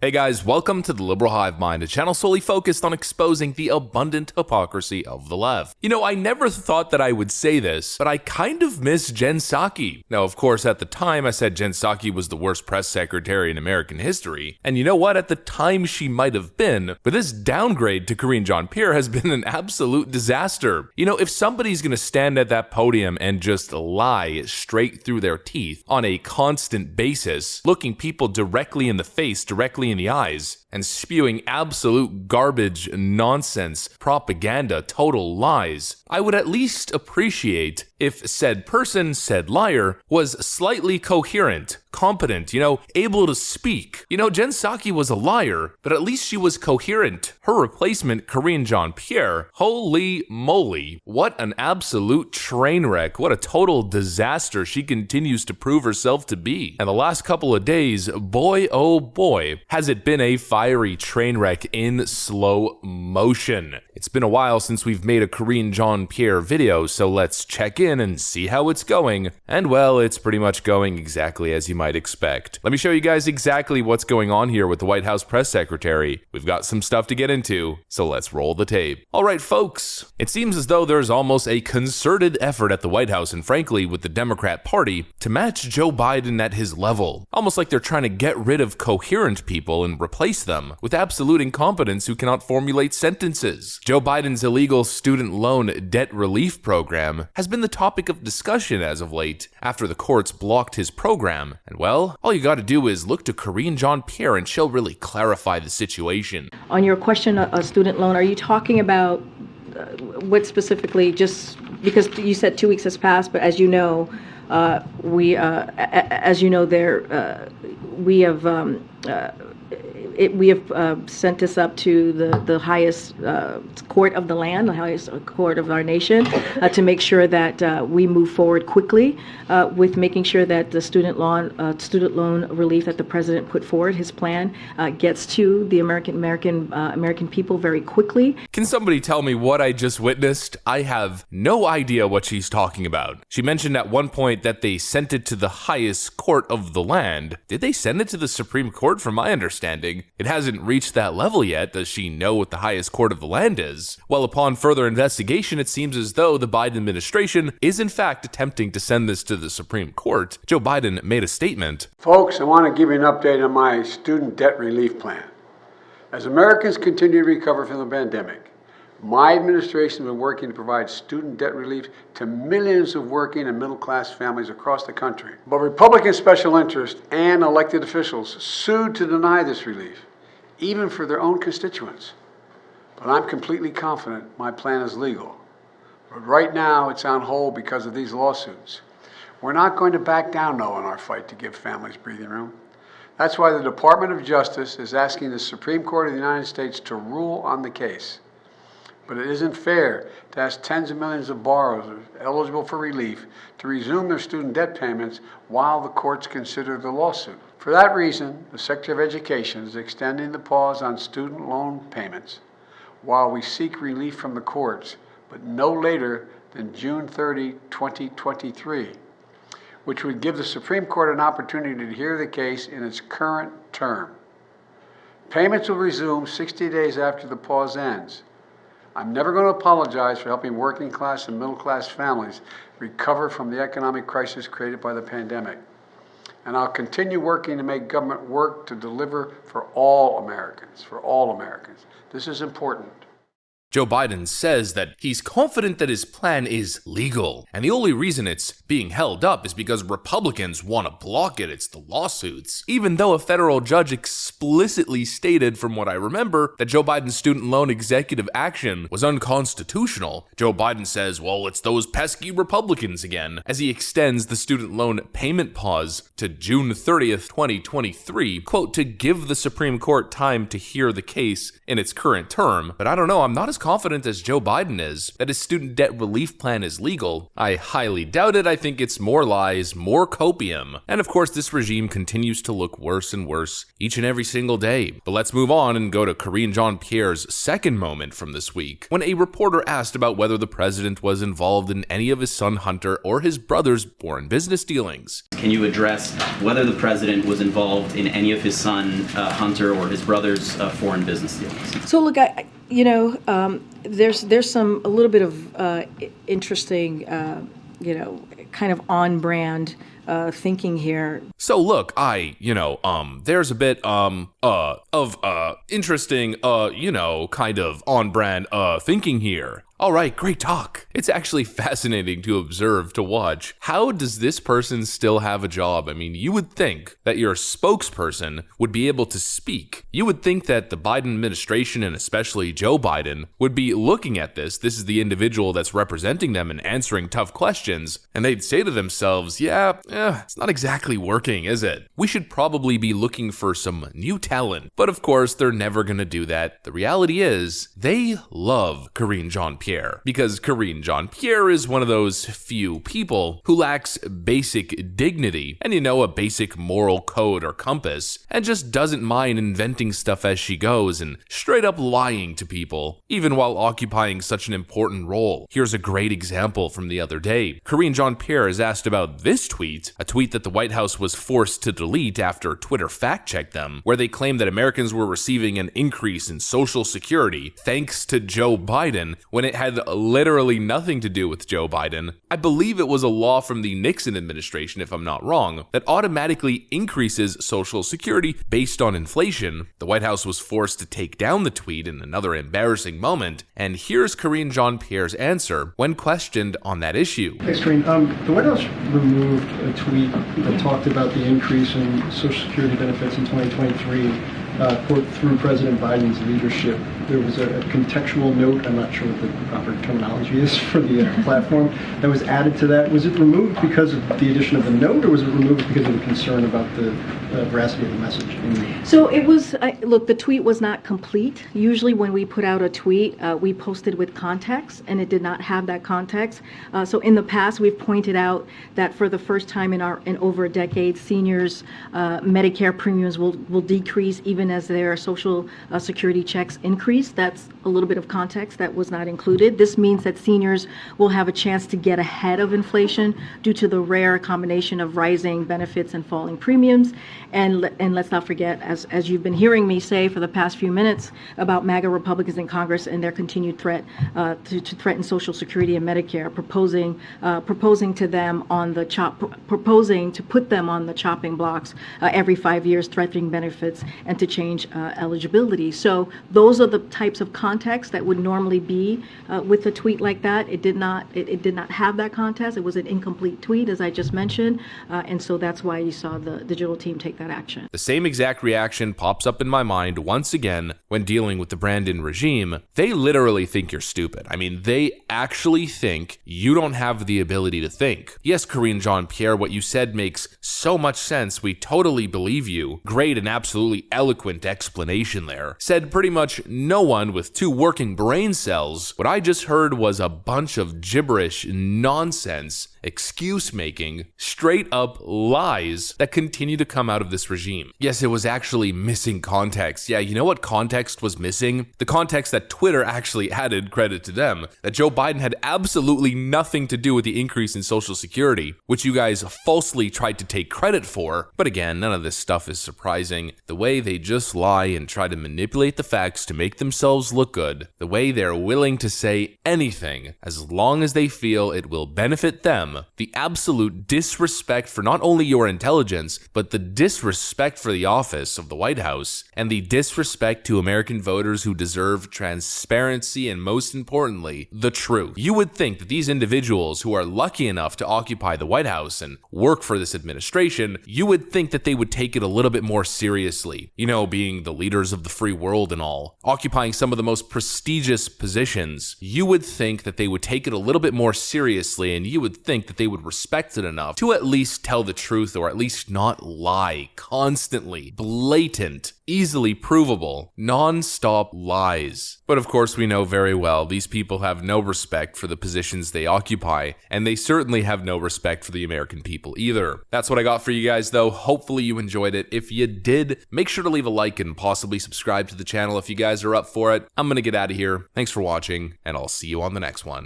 Hey guys, welcome to the Liberal Hive Mind, a channel solely focused on exposing the abundant hypocrisy of the left. You know, I never thought that I would say this, but I kind of miss Jen Psaki. Now, of course, at the time I said Jen Psaki was the worst press secretary in American history, and you know what? At the time she might have been, but this downgrade to Karine Jean-Pierre has been an absolute disaster. You know, if somebody's gonna stand at that podium and just lie straight through their teeth on a constant basis, looking people directly in the face, directly in the eyes, and spewing absolute garbage, nonsense, propaganda, total lies, I would at least appreciate if said person, said liar, was slightly coherent, competent, able to speak. Jen Psaki was a liar, but at least she was coherent. Her replacement, Karine Jean-Pierre, holy moly, what an absolute train wreck, what a total disaster she continues to prove herself to be. And the last couple of days, boy oh boy, has it been a fiery train wreck in slow motion. It's been a while since we've made a Karine Jean-Pierre video, so let's check in and see how it's going. And well, it's pretty much going exactly as you might expect. Let me show you guys exactly what's going on here with the White House press secretary. We've got some stuff to get into, so let's roll the tape. All right, folks, it seems as though there's almost a concerted effort at the White House and frankly with the Democrat Party to match Joe Biden at his level. Almost like they're trying to get rid of coherent people and replace them with absolute incompetents who cannot formulate sentences. Joe Biden's illegal student loan debt relief program has been the topic of discussion as of late after the courts blocked his program. And well, all you gotta do is look to Karine Jean-Pierre and she'll really clarify the situation. On your question of student loan, are you talking about what specifically, just because you said 2 weeks has passed, but as you know, we have sent this up to the highest court of the land, the highest court of our nation, to make sure that we move forward quickly with making sure that the student loan relief that the president put forward, his plan, gets to the American people very quickly. Can somebody tell me what I just witnessed? I have no idea what she's talking about. She mentioned at one point that they sent it to the highest court of the land. Did they send it to the Supreme Court? From my understanding, it hasn't reached that level yet. Does she know what the highest court of the land is? Well, upon further investigation, it seems as though the Biden administration is in fact attempting to send this to the Supreme Court. Joe Biden made a statement. Folks, I want to give you an update on my student debt relief plan. As Americans continue to recover from the pandemic, my administration has been working to provide student debt relief to millions of working and middle-class families across the country. But Republican special interests and elected officials sued to deny this relief, even for their own constituents. But I'm completely confident my plan is legal. But right now, it's on hold because of these lawsuits. We're not going to back down, though, in our fight to give families breathing room. That's why the Department of Justice is asking the Supreme Court of the United States to rule on the case. But it isn't fair to ask tens of millions of borrowers eligible for relief to resume their student debt payments while the courts consider the lawsuit. For that reason, the Secretary of Education is extending the pause on student loan payments while we seek relief from the courts, but no later than June 30, 2023, which would give the Supreme Court an opportunity to hear the case in its current term. Payments will resume 60 days after the pause ends. I'm never going to apologize for helping working class and middle class families recover from the economic crisis created by the pandemic. And I'll continue working to make government work to deliver for all Americans, This is important. Joe Biden says that he's confident that his plan is legal, and the only reason it's being held up is because Republicans want to block it. It's the lawsuits. Even though a federal judge explicitly stated, from what I remember, that Joe Biden's student loan executive action was unconstitutional, Joe Biden says, well, it's those pesky Republicans again, as he extends the student loan payment pause to June 30th, 2023, quote, to give the Supreme Court time to hear the case in its current term. But I don't know, I'm not as confident as Joe Biden is that his student debt relief plan is legal, I highly doubt it. I think it's more lies, more copium. And of course, this regime continues to look worse and worse each and every single day. But let's move on and go to Karine Jean-Pierre's second moment from this week, when a reporter asked about whether the president was involved in any of his son Hunter or his brother's foreign business dealings. Can you address whether the president was involved in any of his son Hunter or his brother's foreign business dealings? So look, there's a little bit of interesting, kind of on-brand thinking here. So look, there's a bit of interesting, kind of on-brand thinking here. All right, great talk. It's actually fascinating to observe, to watch. How does this person still have a job? I mean, you would think that your spokesperson would be able to speak. You would think that the Biden administration, and especially Joe Biden, would be looking at this. This is the individual that's representing them and answering tough questions. And they'd say to themselves, it's not exactly working, is it? We should probably be looking for some new talent. But of course, they're never gonna do that. The reality is, they love Karine Jean-Pierre, because Karine Jean-Pierre is one of those few people who lacks basic dignity and, a basic moral code or compass, and just doesn't mind inventing stuff as she goes and straight up lying to people, even while occupying such an important role. Here's a great example from the other day. Karine Jean-Pierre is asked about this tweet, a tweet that the White House was forced to delete after Twitter fact-checked them, where they claimed that Americans were receiving an increase in Social Security thanks to Joe Biden, when it had literally nothing to do with Joe Biden. I believe it was a law from the Nixon administration, if I'm not wrong, that automatically increases Social Security based on inflation. The White House was forced to take down the tweet in another embarrassing moment, and here's Karine Jean-Pierre's answer when questioned on that issue. Thanks, Karine. The White House removed a tweet that talked about the increase in Social Security benefits in 2023 through President Biden's leadership. There was a contextual note, I'm not sure what the proper terminology is for the platform, that was added to that. Was it removed because of the addition of the note, or was it removed because of the concern about the veracity of the message? So it was, look, the tweet was not complete. Usually when we put out a tweet, we posted with context, and it did not have that context. So in the past, we've pointed out that for the first time in over a decade, seniors' Medicare premiums will decrease even as their Social Security checks increase. That's a little bit of context that was not included. This means that seniors will have a chance to get ahead of inflation due to the rare combination of rising benefits and falling premiums. And let's not forget, as you've been hearing me say for the past few minutes about MAGA Republicans in Congress and their continued threat to threaten Social Security and Medicare, proposing to them on the proposing to put them on the chopping blocks every 5 years, threatening benefits and to change eligibility. So those are the types of context that would normally be with a tweet like that. It did not have that context. It was an incomplete tweet, as I just mentioned, and so that's why you saw the digital team take that action. The same exact reaction pops up in my mind once again when dealing with the Brandon regime. They literally think you're stupid. I mean, they actually think you don't have the ability to think. Yes, Karine Jean-Pierre, what you said makes so much sense. We totally believe you. Great and absolutely eloquent explanation there. Said pretty much no one with two working brain cells. What I just heard was a bunch of gibberish nonsense, excuse-making, straight-up lies that continue to come out of this regime. Yes, it was actually missing context. Yeah, you know what context was missing? The context that Twitter actually added, credit to them, that Joe Biden had absolutely nothing to do with the increase in Social Security, which you guys falsely tried to take credit for. But again, none of this stuff is surprising. The way they just lie and try to manipulate the facts to make themselves look good, the way they're willing to say anything as long as they feel it will benefit them, the absolute disrespect for not only your intelligence, but the disrespect for the office of the White House, and the disrespect to American voters who deserve transparency and, most importantly, the truth. You would think that these individuals who are lucky enough to occupy the White House and work for this administration, you would think that they would take it a little bit more seriously. You know, being the leaders of the free world and all, occupying some of the most prestigious positions, you would think that they would take it a little bit more seriously, and you would think think that they would respect it enough to at least tell the truth, or at least not lie constantly. Blatant, easily provable, non-stop lies. But of course, we know very well these people have no respect for the positions they occupy, and they certainly have no respect for the American people either. That's what I got for you guys though. Hopefully you enjoyed it. If you did, make sure to leave a like and possibly subscribe to the channel if you guys are up for it. I'm gonna get out of here. Thanks for watching, and I'll see you on the next one.